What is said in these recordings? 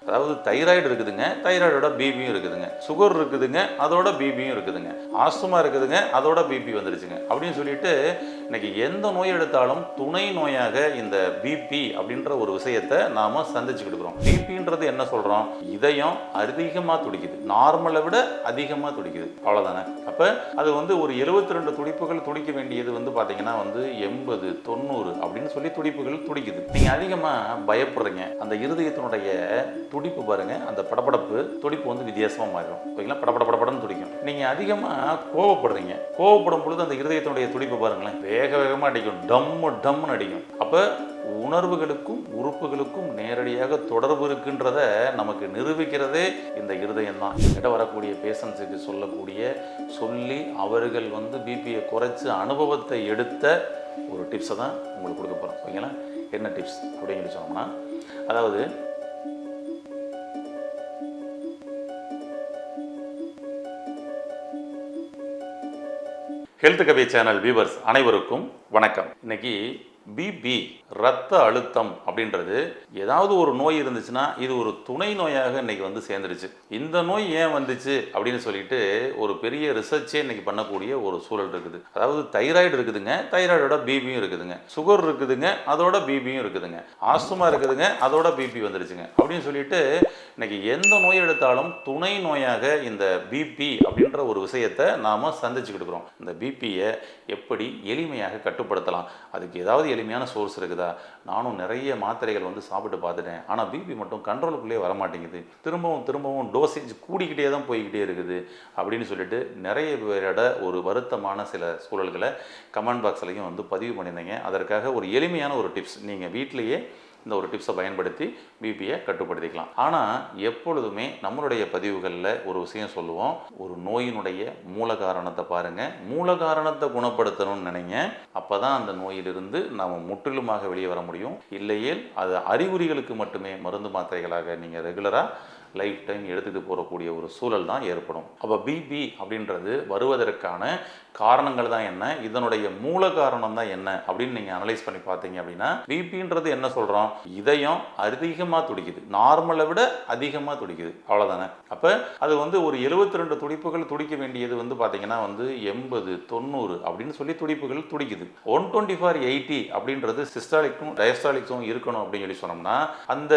அதாவது தைராய்டு இருக்குதுங்க, தைராய்டோட பிபியும் இருக்குதுங்க, சுகர் இருக்குதுங்க, அதோட பிபியும் இருக்குதுங்க, ஆஸ்துமா இருக்குதுங்க, அதோட பிபி வந்துருச்சுங்க அப்படின்னு சொல்லிட்டு இன்னைக்கு எந்த நோய் எடுத்தாலும் துணை நோயாக இந்த பிபி அப்படின்ற ஒரு விஷயத்தை நாம சந்திச்சுக்கிட்டு இருக்கிறோம். பிபின்றது என்ன சொல்றோம்? இதயம் அதிகமாக துடிக்குது, நார்மலை விட அதிகமாக துடிக்குது, அவ்வளோதானே. அப்போ அது வந்து ஒரு 72 துடிப்புகள் துடிக்க வேண்டியது வந்து பார்த்தீங்கன்னா வந்து 80 90 அப்படின்னு சொல்லி துடிப்புகள் துடிக்குது. நீங்கள் அதிகமாக பயப்படுறீங்க, அந்த இருதயத்தினுடைய துடிப்பு பாருங்க, அந்த படபடப்பு துடிப்பு வந்து வித்தியாசமாக மாறிடும். ஓகேங்களா? படபடன்னு துடிக்கும். நீங்கள் அதிகமாக கோவப்படுறீங்க, கோவப்படும் பொழுது அந்த இருதயத்தினுடைய துடிப்பு பாருங்களேன், வேக வேகமாக அடிக்கும், டம்முன்னு அடிக்கும். அப்போ உணர்வுகளுக்கும் உறுப்புகளுக்கும் நேரடியாக தொடர்பு இருக்குன்றத நமக்கு நிரூபிக்கிறதே இந்த இருதயம் தான். கிட்ட வரக்கூடிய பேஷண்ட்ஸுக்கு சொல்லி அவர்கள் வந்து பிபியை குறைச்சி அனுபவத்தை எடுத்த ஒரு டிப்ஸை தான் உங்களுக்கு கொடுக்க போகிறோம். ஓகேங்களா? என்ன டிப்ஸ் அப்படின்னு சொன்னோம்னா, அதாவது ஹெல்த் கவே சேனல் வியூவர்ஸ் அனைவருக்கும் வணக்கம். இன்னைக்கு பிபி இரத்த அழுத்தம் அப்படின்றது ஏதாவது ஒரு நோய் இருந்துச்சுன்னா இது ஒரு துணை நோயாக இன்னைக்கு வந்து சேர்ந்துருச்சு. இந்த நோய் ஏன் வந்துச்சு அப்படின்னு சொல்லிட்டு ஒரு பெரிய ரிசர்ச்சே இன்னைக்கு பண்ணக்கூடிய ஒரு சூழல் இருக்குது. அதாவது தைராய்டு இருக்குதுங்க, தைராய்டோட பிபியும் இருக்குதுங்க, சுகர் இருக்குதுங்க, அதோட பிபியும் இருக்குதுங்க, ஆஸ்துமா இருக்குதுங்க, அதோட பிபி வந்துருச்சுங்க அப்படின்னு சொல்லிட்டு இன்னைக்கு எந்த நோய் எடுத்தாலும் துணை நோயாக இந்த பிபி அப்படின்ற ஒரு விஷயத்தை நாம சந்திச்சுக்கிட்டு இருக்கிறோம். இந்த பிபியை எப்படி எளிமையாக கட்டுப்படுத்தலாம், அதுக்கு ஏதாவது எளிமையான சோர்ஸ் இருக்குதா? நானும் நிறைய மாத்திரைகள் வந்து சாப்பிட்டு பார்த்துட்டேன், ஆனால் பிபி மட்டும் கண்ட்ரோலுக்குள்ளே வரமாட்டேங்குது, திரும்பவும் டோசேஜ் கூடிக்கிட்டே தான் போய்கிட்டே இருக்குது அப்படின்னு சொல்லிட்டு நிறைய பேரோட ஒரு வருத்தமான சில சூழல்களை கமெண்ட் பாக்ஸ்லையும் வந்து பதிவு பண்ணியிருந்தீங்க. அதற்காக ஒரு எளிமையான ஒரு டிப்ஸ், நீங்கள் வீட்டிலேயே இந்த ஒரு டிப்ஸை பயன்படுத்தி பிபியை கட்டுப்படுத்திக்கலாம். ஆனால் எப்பொழுதுமே நம்மளுடைய பதிவுகளில் ஒரு விஷயம் சொல்லுவோம், ஒரு நோயினுடைய மூல காரணத்தை பாருங்கள், மூல காரணத்தை குணப்படுத்தணும்னு நினைங்க, அப்போ தான் அந்த நோயிலிருந்து நாம் முற்றிலுமாக வெளியே வர முடியும். இல்லையே அது அறிகுறிகளுக்கு மட்டுமே மருந்து மாத்திரைகளாக நீங்கள் ரெகுலராக லைஃப் டைம் எடுத்துகிட்டு போகக்கூடிய ஒரு சூழல் தான் ஏற்படும். அப்போ பிபி அப்படின்றது வருவதற்கான காரணங்கள் தான் என்ன, இதனுடைய மூல காரணம் தான் என்ன அப்படின்னு நீங்கள் அனலைஸ் பண்ணி பார்த்தீங்க அப்படின்னா, பிபின்றது என்ன சொல்கிறோம்? இதயம் அதிகமாக துடிக்குது, நார்மலை விட அதிகமாக துடிக்குது, அவ்வளோதானே. அப்போ அது வந்து ஒரு 72 துடிப்புகள் துடிக்க வேண்டியது வந்து பார்த்தீங்கன்னா வந்து 80 90 அப்படின்னு சொல்லி துடிப்புகள் துடிக்குது. 120/80 அப்படின்றது சிஸ்டாலிக்கும் டயஸ்டாலிக்கும் இருக்கணும் அப்படின்னு சொல்லி சொன்னோம்னா, அந்த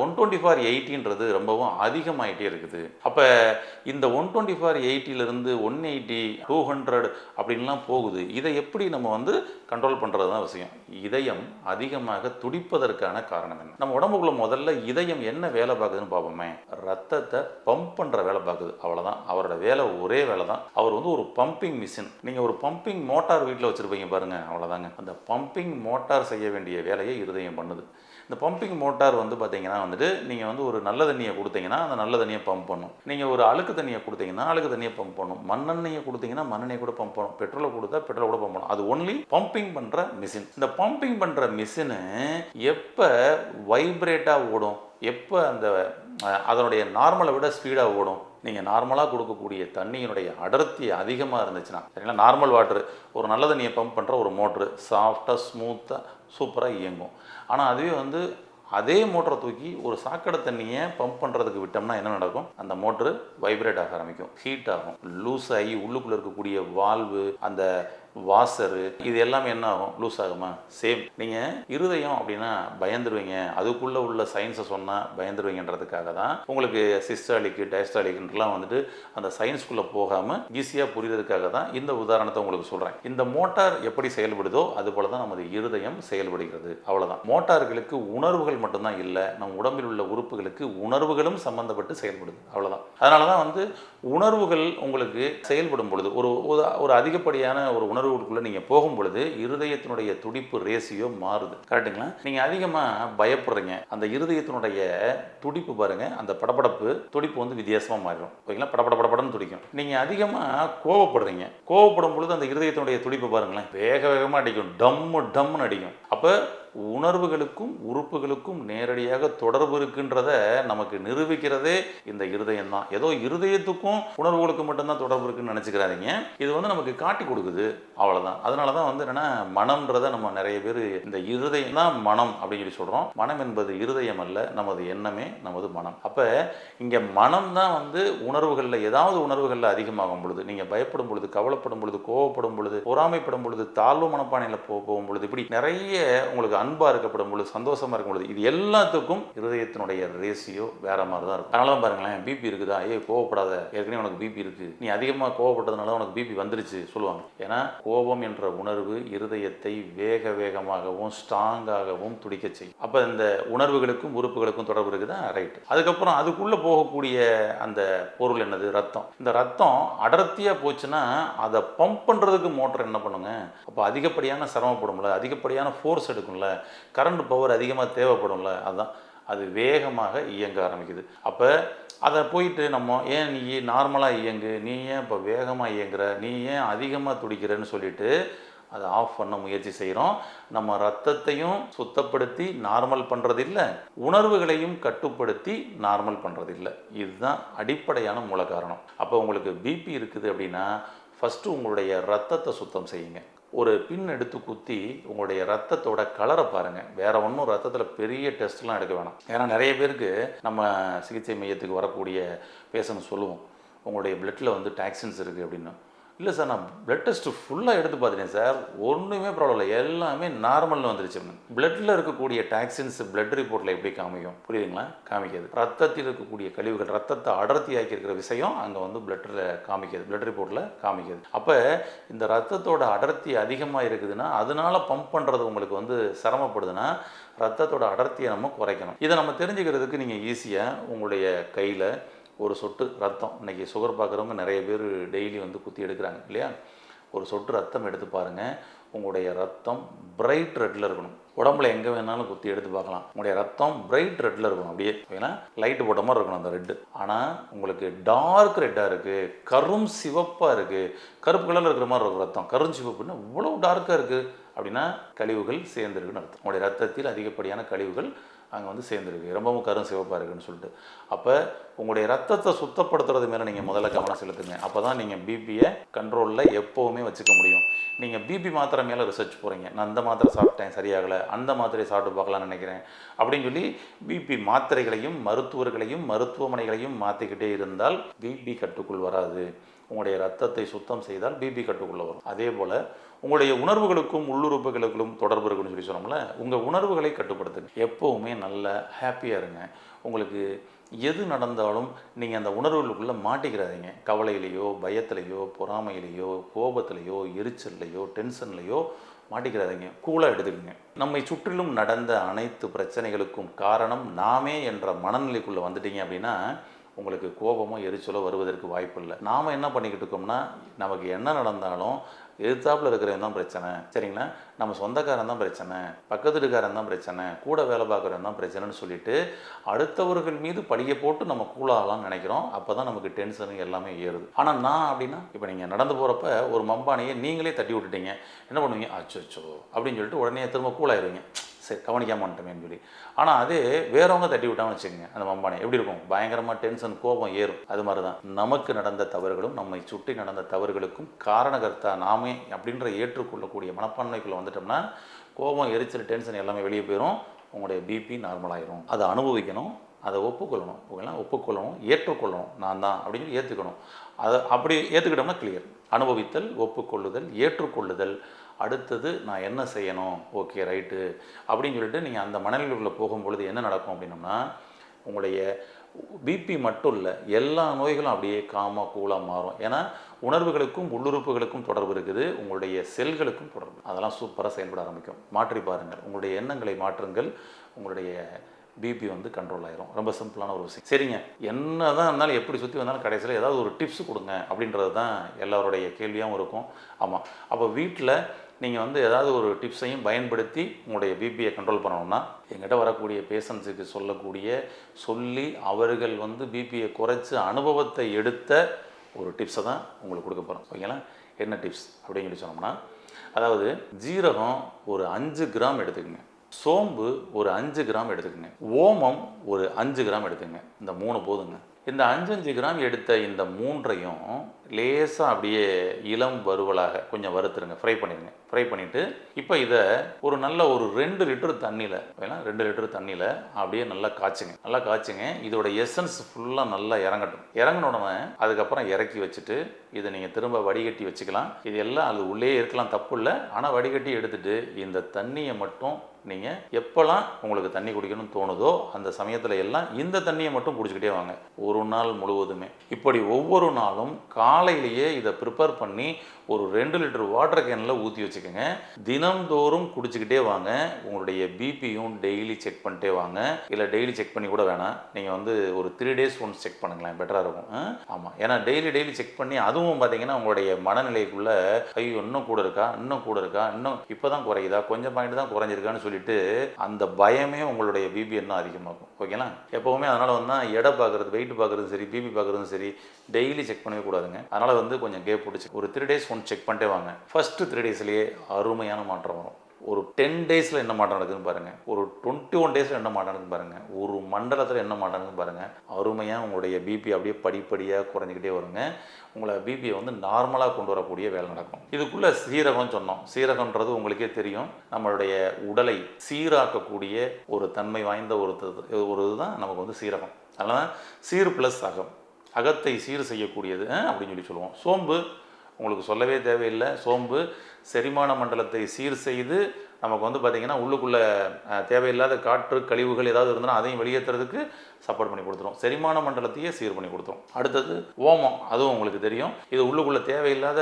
120/80ன்றது ரொம்பவும் அதிகமாயிட்டே இருக்குது. அப்போ இந்த 120/80லிருந்து 180 200 அப்படின்லாம் போகுது. இதை எப்படி நம்ம வந்து கண்ட்ரோல் பண்ணுறது தான் விஷயம். இதயம் அதிகமாக துடிப்பதற்கான காரணம் என்ன? நம்ம உடம்புக்குள்ள முதல்ல இதயம் என்ன வேலை பார்க்குதுன்னு பார்ப்போமே. ரத்தத்தை பம்ப் பண்ணுற வேலை பார்க்குது, அவ்வளோதான். அவரோட வேலை ஒரே வேலை தான். அவர் வந்து ஒரு பம்பிங் மிஷின். நீங்கள் ஒரு பம்பிங் மோட்டார் வீட்டில் வச்சுருப்பீங்க பாருங்கள், அவ்வளோதாங்க. அந்த பம்பிங் மோட்டார் செய்ய வேண்டிய வேலையை இருதயம் பண்ணுது. இந்த பம்பிங் மோட்டார் வந்து பார்த்தீங்கன்னா வந்துட்டு நீங்கள் வந்து ஒரு நல்ல தண்ணியை கொடுத்தீங்கன்னா அந்த நல்ல தண்ணியை பம்ப் பண்ணும், நீங்கள் ஒரு அழுக்கு தண்ணியை கொடுத்தீங்கன்னா அழுக்கு தண்ணியை பம்ப் பண்ணும், மண்ணெண்ணெயை கொடுத்தீங்கன்னா மண்ணெண்ணெயை கூட பம்ப் பண்ணும், பெட்ரோலை கொடுத்தா பெட்ரோலை கூட பம்ப் பண்ணும். அது ஒன்லி பம்பிங் பண்ணுற மிஷின். இந்த பம்பிங் பண்ணுற மிஷினு எப்போ வைப்ரேட்டாக ஓடும், எப்போ அந்த அதனுடைய நார்மலை விட ஸ்பீடாக ஓடும்? நீங்கள் நார்மலாக கொடுக்கக்கூடிய தண்ணியினுடைய அடர்த்தி அதிகமாக இருந்துச்சுன்னா, சரிங்களா, நார்மல் வாட்டரு, ஒரு நல்ல தண்ணியை பம்ப் பண்ணுற ஒரு மோட்ரு சாஃப்டாக ஸ்மூத்தாக சூப்பராக இயங்கும். ஆனால் அதுவே வந்து அதே மோட்டரை தூக்கி ஒரு சாக்கடை தண்ணியை பம்ப் பண்ணுறதுக்கு விட்டோம்னா என்ன நடக்கும்? அந்த மோட்ரு வைப்ரேட் ஆக ஆரம்பிக்கும், ஹீட் ஆகும், லூஸ் ஆகி உள்ளுக்குள்ளே இருக்கக்கூடிய வால்வு, அந்த வாசரு, இது எல்லாமே என்ன ஆகும்? லூஸ் ஆகுமா? சேம். நீங்கள் இருதயம் அப்படின்னா பயந்துருவீங்க, அதுக்குள்ளே உள்ள சயின்ஸை சொன்னால் பயந்துருவீங்கன்றதுக்காக தான் உங்களுக்கு சிஸ்டாலிக்கு டயஸ்டாலிக்குலாம் வந்துட்டு அந்த சயின்ஸ்குள்ளே போகாமல் ஈஸியாக புரியுறதுக்காக தான் இந்த உதாரணத்தை உங்களுக்கு சொல்கிறேன். இந்த மோட்டார் எப்படி செயல்படுதோ அது போல தான் நமது இருதயம் செயல்படுகிறது, அவ்வளோதான். மோட்டார்களுக்கு உணர்வுகள் மட்டும்தான் இல்லை, நம் உடம்பில் உள்ள உறுப்புகளுக்கு உணர்வுகளும் சம்பந்தப்பட்டு செயல்படுது, அவ்வளோதான். அதனால தான் வந்து உணர்வுகள் உங்களுக்கு செயல்படும் பொழுது ஒரு அதிகப்படியான ஒரு உணர்வுக்குள்ளே நீங்கள் போகும் பொழுது இருதயத்தினுடைய துடிப்பு ரேசியோ மாறுது, கரெக்டுங்களா? நீங்கள் அதிகமாக பயப்படுறீங்க, அந்த இருதயத்தினுடைய துடிப்பு பாருங்கள், அந்த படபடப்பு துடிப்பு வந்து வித்தியாசமாக மாறிடும், ஓகேங்களா? படபடன்னு துடிக்கும். நீங்கள் அதிகமாக கோவப்படுறீங்க, கோவப்படும் பொழுது அந்த இருதயத்தினுடைய துடிப்பு பாருங்களேன், வேக வேகமாக அடிக்கும், டம்முன்னு அடிக்கும். அப்போ உணர்வுகளுக்கும் உறுப்புகளுக்கும் நேரடியாக தொடர்பு இருக்குன்றத நமக்கு நிரூபிக்கிறதே இந்த இருதயம் தான். ஏதோ இருதயத்துக்கும் உணர்வுகளுக்கு மட்டும்தான் தொடர்பு இருக்குன்னு நினச்சிக்கிறாதீங்க. இது வந்து நமக்கு காட்டி கொடுக்குது, அவ்வளோதான். அதனால தான் வந்து என்னென்னா மனம்ன்றதை நம்ம நிறைய பேர் இந்த இருதயம் தான் மனம் அப்படின்னு சொல்லி சொல்கிறோம். மனம் என்பது இருதயம் அல்ல, நமது எண்ணமே நமது மனம். அப்போ இங்கே மனம் தான் வந்து உணர்வுகளில் ஏதாவது உணர்வுகளில் அதிகமாகும் பொழுது, நீங்கள் பயப்படும் பொழுது, கவலைப்படும் பொழுது, கோவப்படும் பொழுது, பொறாமைப்படும் பொழுது, தாழ்வு மனப்பானையில் போகும் பொழுது, இப்படி நிறைய உங்களுக்கு அன்பாக இருக்கப்படும் பொழுது, சந்தோஷமாக இருக்கும் பொழுது, இது எல்லாத்துக்கும் இருதயத்தினுடைய ரேசியோ வேற மாதிரி தான் இருக்கும். அதனால தான் பாருங்களேன், பிபி இருக்குதா, கோவப்படாத, ஏற்கனவே உனக்கு பிபி இருக்குது, நீ அதிகமாக கோவப்பட்டதுனால உனக்கு பிபி வந்துருச்சு சொல்லுவாங்க. ஏன்னா கோபம் என்ற உணர்வு இருதயத்தை வேகமாகவும் ஸ்ட்ராங்காகவும் துடிக்க செய்யும். அப்போ இந்த உணர்வுகளுக்கும் உறுப்புகளுக்கும் தொடர்பு இருக்குதா, ரைட். அதுக்கப்புறம் அதுக்குள்ளே போகக்கூடிய அந்த பொருள் என்னது, ரத்தம். இந்த ரத்தம் அடர்த்தியாக போச்சுன்னா அதை பம்ப் பண்ணுறதுக்கு மோட்டர் என்ன பண்ணுங்க, அப்போ அதிகப்படியான சிரமப்படும்ல, அதிகப்படியான ஃபோர்ஸ் எடுக்கும்ல, கரண்ட் பவர் அதிகமாக தேவைப்படும்ல, அதுதான் அது வேகமாக இயங்க ஆரம்பிக்குது. அப்போ அதை போயிட்டு நம்ம ஏன் நீ நார்மலாக இயங்கு, நீ ஏன் இப்போ வேகமாக இயங்குற, நீ ஏன் அதிகமாக துடிக்கிறன்னு சொல்லிட்டு அதை ஆஃப் பண்ண முயற்சி செய்கிறோம். நம்ம ரத்தத்தையும் சுத்தப்படுத்தி நார்மல் பண்ணுறதில்லை, உணர்வுகளையும் கட்டுப்படுத்தி நார்மல் பண்ணுறதில்லை. இதுதான் அடிப்படையான மூல காரணம். அப்போ உங்களுக்கு பிபி இருக்குது அப்படின்னா ஃபஸ்ட்டு உங்களுடைய ரத்தத்தை சுத்தம் செய்யுங்க. ஒரு பின் எடுத்து குத்தி உங்களுடைய ரத்தத்தோட கலரை பாருங்கள். வேறு ஒன்றும் ரத்தத்தில் பெரிய டெஸ்ட்லாம் எடுக்க வேணாம். ஏன்னா நிறைய பேருக்கு நம்ம சிகிச்சை மையத்துக்கு வரக்கூடிய பேஷண்ட் சொல்லுவோம், உங்களுடைய பிளட்டில் வந்து டாக்ஸின்ஸ் இருக்குது அப்படின்னு. இல்லை சார், நான் பிளட் டெஸ்ட்டு ஃபுல்லாக எடுத்து பார்த்துட்டேன் சார், ஒன்றுமே ப்ராப்ளம் இல்லை, எல்லாமே நார்மல்னு வந்துருச்சு. பிளட்டில் இருக்கக்கூடிய டாக்ஸின்ஸ் பிளட் ரிப்போர்ட்டில் எப்படி காமிக்கும், புரியுதுங்களா? காமிக்காது. ரத்தத்தில் இருக்கக்கூடிய கழிவுகள், ரத்தத்தை அடர்த்தியாக்கி இருக்கிற விஷயம் அங்கே வந்து பிளட்டில் காமிக்காது, பிளட் ரிப்போர்ட்டில் காமிக்காது. அப்போ இந்த ரத்தத்தோட அடர்த்தி அதிகமாக இருக்குதுன்னா, அதனால பம்ப் பண்ணுறது உங்களுக்கு வந்து சிரமப்படுதுன்னா, ரத்தத்தோட அடர்த்தியை நம்ம குறைக்கணும். இதை நம்ம தெரிஞ்சுக்கிறதுக்கு நீங்கள் ஈஸியாக உங்களுடைய கையில் ஒரு சொட்டு ரத்தம், இன்றைக்கி சுகர் பார்க்குறவங்க நிறைய பேர் டெய்லி வந்து குத்தி எடுக்கிறாங்க இல்லையா, ஒரு சொட்டு ரத்தம் எடுத்து பாருங்கள். உங்களுடைய ரத்தம் பிரைட் ரெட்டில் இருக்கணும். உடம்புல எங்கே வேணாலும் குத்தி எடுத்து பார்க்கலாம், உங்களுடைய ரத்தம் பிரைட் ரெட்டில் இருக்கணும். அப்படியே ஏன்னா லைட்டு போட்ட மாதிரி இருக்கணும் அந்த ரெட்டு. ஆனால் உங்களுக்கு டார்க் ரெட்டாக இருக்குது, கரும் சிவப்பாக இருக்குது, கருப்பு கலரில் இருக்கிற மாதிரி இருக்கும் ரத்தம், கரும் சிவப்புன்னா இவ்வளோ டார்க்காக இருக்குது அப்படின்னா கழிவுகள் சேர்ந்துருக்குன்னு அர்த்தம். உங்களுடைய ரத்தத்தில் அதிகப்படியான கழிவுகள் அங்கே வந்து சேர்ந்துருக்கு, ரொம்பவும் கரும் சிவப்பாக இருக்குன்னு சொல்லிட்டு. அப்போ உங்களுடைய ரத்தத்தை சுத்தப்படுத்துறது மேலே நீங்கள் முதல்ல கவனம் செலுத்துங்க. அப்போ தான் நீங்கள் பிபியை கண்ட்ரோலில் எப்போவுமே வச்சுக்க முடியும். நீங்கள் பிபி மாத்திரை மேலே ரிசர்ச் போகிறீங்க, நான் அந்த மாத்திரை சாப்பிட்டேன் சரியாகலை, அந்த மாத்திரையை சாப்பிட்டு பார்க்கலான்னு நினைக்கிறேன் அப்படின்னு சொல்லி பிபி மாத்திரைகளையும் மருத்துவர்களையும் மருத்துவமனைகளையும் மாற்றிக்கிட்டே இருந்தால் பிபி கட்டுக்குள் வராது. உங்களுடைய ரத்தத்தை சுத்தம் செய்தால் பிபி கட்டுக்குள்ளே வரும். அதே போல் உங்களுடைய உணர்வுகளுக்கும் உள்ளுறுப்புகளுக்கும் தொடர்பு இருக்குன்னு சொல்லி சொன்னோம்ல, உங்கள் உணர்வுகளை கட்டுப்படுத்துங்க. எப்போவுமே நல்ல ஹாப்பியாக இருங்க. உங்களுக்கு எது நடந்தாலும் நீங்கள் அந்த உணர்வுகளுக்குள்ளே மாட்டிக்கிறாதீங்க. கவலையிலையோ, பயத்திலையோ, பொறாமையிலையோ, கோபத்திலையோ, எரிச்சல்லையோ, டென்ஷன்லையோ மாட்டிக்கிறாதீங்க. கூலாக எடுத்துக்கங்க. நம்மை சுற்றிலும் நடந்த அனைத்து பிரச்சனைகளுக்கும் காரணம் நாமே என்ற மனநிலைக்குள்ளே வந்துட்டீங்க அப்படின்னா உங்களுக்கு கோபமோ எரிச்சலோ வருவதற்கு வாய்ப்பு இல்லை. நாம் என்ன பண்ணிக்கிட்டு இருக்கோம்னா, நமக்கு என்ன நடந்தாலும் எதிர்த்தாப்பில் இருக்கிறவன் தான் பிரச்சனை, சரிங்களா, நம்ம சொந்தக்காரன் தான் பிரச்சனை, பக்கத்து வீட்டுக்காரன் தான் பிரச்சனை, கூட வேலை பார்க்குறவன் தான் பிரச்சனைன்னு சொல்லிட்டு அடுத்தவர்கள் மீது பழியை போட்டு நம்ம கூலாகலாம்னு நினைக்கிறோம். அப்போ தான் நமக்கு டென்ஷனு எல்லாமே ஏறுது. ஆனால் நான் அப்படின்னா, இப்போ நீங்கள் நடந்து போகிறப்ப ஒரு மம்பானையை நீங்களே தட்டி விட்டுட்டீங்க, என்ன பண்ணுவீங்க, அச்சோ அப்படின்னு சொல்லிட்டு உடனே திரும்ப கூலாயிருவீங்க, சரி கவனிக்காம வந்துட்டோமேன்னு சொல்லி. ஆனால் அதே வேறவங்க தட்டி விட்டான்னு வச்சுக்கோங்க, அந்த மம்பானை எப்படி இருக்கும், பயங்கரமாக டென்ஷன் கோபம் ஏறும். அது மாதிரி தான் நமக்கு நடந்த தவறுகளும் நம்மை சுற்றி நடந்த தவறுகளுக்கும் காரணகர்த்தா நாமே அப்படின்ற ஏற்றுக்கொள்ளக்கூடிய மனப்பான்மைக்குள்ளே வந்துட்டோம்னா கோபம் எரிச்சல் டென்ஷன் எல்லாமே வெளியே போயிடும். உங்களுடைய பிபி நார்மலாகிடும். அதை அனுபவிக்கணும், அதை ஒப்புக்கொள்ளணும், ஓகேங்களா, ஒப்புக்கொள்ளணும், ஏற்றுக்கொள்ளணும், நான் தான் அப்படின்னு சொல்லி ஏற்றுக்கணும். அதை அப்படி ஏற்றுக்கிட்டோம்னா கிளியர். அனுபவித்தல், ஒப்புக்கொள்ளுதல், ஏற்றுக்கொள்ளுதல், அடுத்தது நான் என்ன செய்யணும், ஓகே ரைட்டு அப்படின்னு சொல்லிட்டு நீங்கள் அந்த மனநிலைக்குள்ளே போகும்பொழுது என்ன நடக்கும் அப்படின்னோம்னா, உங்களுடைய பிபி மட்டும் இல்லை, எல்லா நோய்களும் அப்படியே காமாக கூலாக மாறும். ஏன்னா உணர்வுகளுக்கும் உள்ளுறுப்புகளுக்கும் தொடர்பு இருக்குது, உங்களுடைய செல்களுக்கும் தொடர்பு, அதெல்லாம் சூப்பராக செயல்பட ஆரம்பிக்கும். மாற்றி பாருங்கள், உங்களுடைய எண்ணங்களை மாற்றுங்கள், உங்களுடைய பிபி வந்து கண்ட்ரோல் ஆயிரும். ரொம்ப சிம்பிளான ஒரு விஷயம். சரிங்க, என்ன தான் இருந்தாலும் எப்படி சுற்றி வந்தாலும் கடைசியில் ஏதாவது ஒரு டிப்ஸ் கொடுங்க அப்படின்றது தான் எல்லாருடைய கேள்வியாகவும் இருக்கும். ஆமாம், அப்போ வீட்டில் நீங்கள் வந்து ஏதாவது ஒரு டிப்ஸையும் பயன்படுத்தி உங்களுடைய பிபியை கண்ட்ரோல் பண்ணணும்னா எங்கிட்ட வரக்கூடிய பேஷண்ட்ஸுக்கு சொல்லி அவர்கள் வந்து பிபியை குறைச்சி அனுபவத்தை எடுத்த ஒரு டிப்ஸை தான் உங்களுக்கு கொடுக்க போகிறோம். ஓகேங்களா, என்ன டிப்ஸ் அப்படின்னு சொல்லி சொன்னோம்னா, அதாவது ஜீரகம் ஒரு 5 கிராம் எடுத்துக்கங்க. சோம்பு ஒரு 5 கிராம் எடுத்துக்கங்க. ஓமம் ஒரு 5 கிராம் எடுத்துங்க. இந்த 3 போதுங்க. இந்த 5 கிராம் எடுத்த இந்த 3ஐயும் லேசாக அப்படியே இளம் வறுவலாக கொஞ்சம் வறுத்துருங்க, ஃப்ரை பண்ணிடுங்க. ஃப்ரை பண்ணிவிட்டு இப்போ இதை ஒரு நல்ல ஒரு 2 லிட்டர் தண்ணியில், வேணா 2 லிட்டர் தண்ணியில் அப்படியே நல்லா காய்ச்சுங்க. நல்லா காய்ச்சுங்க. இதோட எசன்ஸ் ஃபுல்லாக நல்லா இறங்கட்டும். இறங்கின உடனே அதுக்கப்புறம் இறக்கி வச்சுட்டு இதை நீங்கள் திரும்ப வடிகட்டி வச்சுக்கலாம். இது எல்லாம் அது உள்ளே இருக்கலாம், தப்பு இல்லை. ஆனால் வடிகட்டி எடுத்துட்டு இந்த தண்ணியை மட்டும் நீங்கள் எப்போல்லாம் உங்களுக்கு தண்ணி குடிக்கணும்னு தோணுதோ அந்த சமயத்தில் எல்லாம் இந்த தண்ணியை மட்டும் குடிச்சிக்கிட்டே வாங்க, ஒரு நாள் முழுவதுமே. இப்படி ஒவ்வொரு நாளும் காலையிலேயே இதை ப்ரிப்பேர் பண்ணி ஒரு 2 லிட்டர் வாட்டர் கேனில் ஊற்றி வச்சுக்கோங்க. தினம்தோறும் குடிச்சிக்கிட்டே வாங்க. உங்களுடைய பிபியும் டெய்லி செக் பண்ணிட்டே வாங்க. இல்லை டெய்லி செக் பண்ணி கூட வேணாம், நீங்கள் வந்து ஒரு 3 டேஸ் ஒன்ஸ் செக் பண்ணுங்களேன், பெட்டராக இருக்கும். ஆமாம், ஏன்னா டெய்லி செக் பண்ணி அதுவும் பார்த்தீங்கன்னா உங்களுடைய மனநிலைக்குள்ளே ஐயோ இன்னும் கூட இருக்கா, இன்னும் இப்போ தான் குறையுதா, கொஞ்சம் பாயிண்ட் தான் குறைஞ்சிருக்கான்னு சொல்லிட்டு அந்த பயமே உங்களுடைய பிபி இன்னும் அதிகமாகும். ஓகேங்களா? எப்போவுமே அதனால் வந்து எடை பார்க்குறது, வெயிட் பார்க்குறதும் சரி, பிபி பார்க்குறதும் சரி, டெய்லி செக் பண்ணவே கூடாதுங்க. அதனால் வந்து கொஞ்சம் கேப் பிடிச்சி ஒரு 3 டேஸ் ஒன் செக் பண்ணிட்டே வாங்க. ஃபஸ்ட்டு 3 டேஸ்லேயே அருமையான மாற்றம் வரும். ஒரு 10 டேஸில் என்ன மாற்றம் நடக்குதுன்னு பாருங்கள். ஒரு 21 டேஸில் என்ன மாற்றம் நடக்குதுன்னு பாருங்கள். ஒரு மண்டலத்தில் என்ன மாற்றம் நடக்குதுன்னு பாருங்கள். அருமையாக உங்களுடைய பிபி அப்படியே படிப்படியாக குறைஞ்சிக்கிட்டே வருங்க. உங்களை பிபியை வந்து நார்மலாக கொண்டு வரக்கூடிய வேலை நடக்கும். இதுக்குள்ளே சீரகம் சொன்னோம். சீரகன்றது உங்களுக்கே தெரியும், நம்மளுடைய உடலை சீராக்கக்கூடிய ஒரு தன்மை வாய்ந்த ஒரு இதுதான் நமக்கு வந்து சீரகம். அதனால் சீர் ப்ளஸ் அகம், அகத்தை சீர் செய்யக்கூடியது அப்படின்னு சொல்லி சொல்லுவோம். சோம்பு உங்களுக்கு சொல்லவே தேவையில்லை. சோம்பு செரிமான மண்டலத்தை சீர் செய்து நமக்கு வந்து பார்த்திங்கன்னா உள்ளுக்குள்ளே தேவையில்லாத காற்று கழிவுகள் ஏதாவது இருந்ததுன்னா அதையும் வெளியேற்றுறதுக்கு சப்போர்ட் பண்ணி கொடுத்துரும். செரிமான மண்டலத்தையே சீர் பண்ணி கொடுத்துரும். அடுத்தது ஓமம், அதுவும் உங்களுக்கு தெரியும். இது உள்ளுக்குள்ளே தேவையில்லாத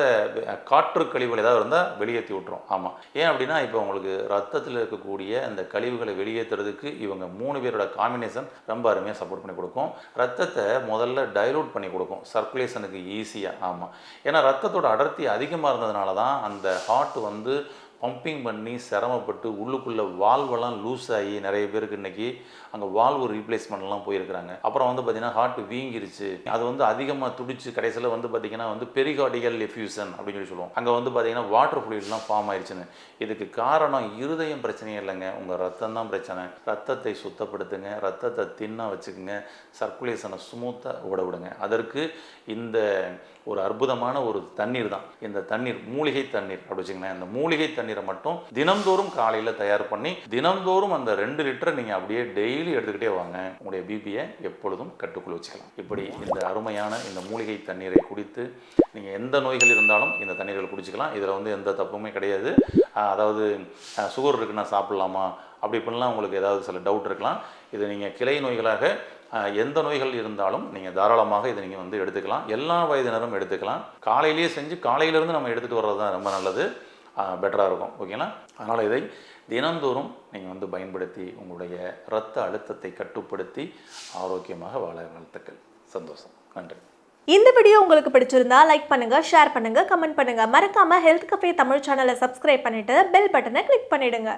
காற்று கழிவுகள் ஏதாவது இருந்தால் வெளியேற்றி விட்டுரும். ஆமாம், ஏன் அப்படின்னா இப்போ உங்களுக்கு ரத்தத்தில் இருக்கக்கூடிய அந்த கழிவுகளை வெளியேற்றுறதுக்கு இவங்க 3 பேரோட காம்பினேஷன் ரொம்ப அருமையாக சப்போர்ட் பண்ணி கொடுக்கும். ரத்தத்தை முதல்ல டைலூட் பண்ணி கொடுக்கும், சர்க்குலேஷனுக்கு ஈஸியாக. ஆமாம், ஏன்னா ரத்தத்தோட அடர்த்தி அதிகமாக இருந்ததுனால தான் அந்த ஹார்ட் வந்து பம்பிங் பண்ணி சிரமப்பட்டு உள்ளுக்குள்ளே வால்வெல்லாம் லூஸ் ஆகி நிறைய பேருக்கு இன்றைக்கி அங்கே வால்வு ரீப்ளேஸ்மெண்ட்லாம் போயிருக்கிறாங்க. அப்புறம் வந்து பார்த்திங்கன்னா ஹார்ட் வீங்கிருச்சு, அது வந்து அதிகமாக துடிச்சு கடைசியில் வந்து பார்த்திங்கன்னா வந்து பெரிகார்டியல் எஃப்யூஷன் அப்படின்னு சொல்லி சொல்லுவோம். அங்கே வந்து பார்த்திங்கன்னா வாட்டர் ஃப்ளூயிட்லாம் ஃபார்ம் ஆயிடுச்சுன்னு. இதுக்கு காரணம் இருதயம் பிரச்சனையே இல்லைங்க, உங்கள் ரத்தம் தான் பிரச்சனை. ரத்தத்தை சுத்தப்படுத்துங்க, ரத்தத்தை தின்னா வச்சுக்கோங்க, சர்க்குலேஷனை ஸ்மூத்தாக ஓட விடுங்க. அதற்கு இந்த ஒரு அற்புதமான ஒரு தண்ணீர் தான் இந்த தண்ணீர், மூலிகை தண்ணீர் அப்படி வச்சுக்கோங்களேன். இந்த மூலிகை தண்ணீரை மட்டும் தினம்தோறும் காலையில் தயார் பண்ணி தினம்தோறும் அந்த 2 லிட்டரை நீங்கள் அப்படியே டெய்லி எடுத்துக்கிட்டே வாங்க. உங்களுடைய பிபியை எப்பொழுதும் கட்டுக்குள்ள வச்சுக்கலாம். இப்படி இந்த அருமையான இந்த மூலிகை தண்ணீரை குடித்து நீங்கள் எந்த நோய்கள் இருந்தாலும் இந்த தண்ணீர்கள் குடிச்சிக்கலாம். இதில் வந்து எந்த தப்புமே கிடையாது. அதாவது சுகர் இருக்குன்னா சாப்பிட்லாமா அப்படி இப்படிலாம் உங்களுக்கு ஏதாவது சில டவுட் இருக்கலாம். இது நீங்கள் கிளை நோய்களாக எந்த நோய்கள் இருந்தாலும் நீங்கள் தாராளமாக இதை நீங்கள் வந்து எடுத்துக்கலாம். எல்லா வயதினரும் எடுத்துக்கலாம். காலையிலேயே செஞ்சு காலையிலேருந்து நம்ம எடுத்துகிட்டு வர்றது தான் ரொம்ப நல்லது, பெட்டராக இருக்கும். ஓகேங்களா? அதனால் இதை தினந்தோறும் நீங்கள் வந்து பயன்படுத்தி உங்களுடைய இரத்த அழுத்தத்தை கட்டுப்படுத்தி ஆரோக்கியமாக வாழ வாழ்த்துக்கள். சந்தோஷம். நன்றி. இந்த வீடியோ உங்களுக்கு பிடிச்சிருந்தா லைக் பண்ணுங்க, ஷேர் பண்ணுங்க, கமெண்ட் பண்ணுங்க. மறக்காம ஹெல்த் கஃபே தமிழ் சேனலை சப்ஸ்கிரைப் பண்ணிட்டு பெல் பட்டனை கிளிக் பண்ணிடுங்க.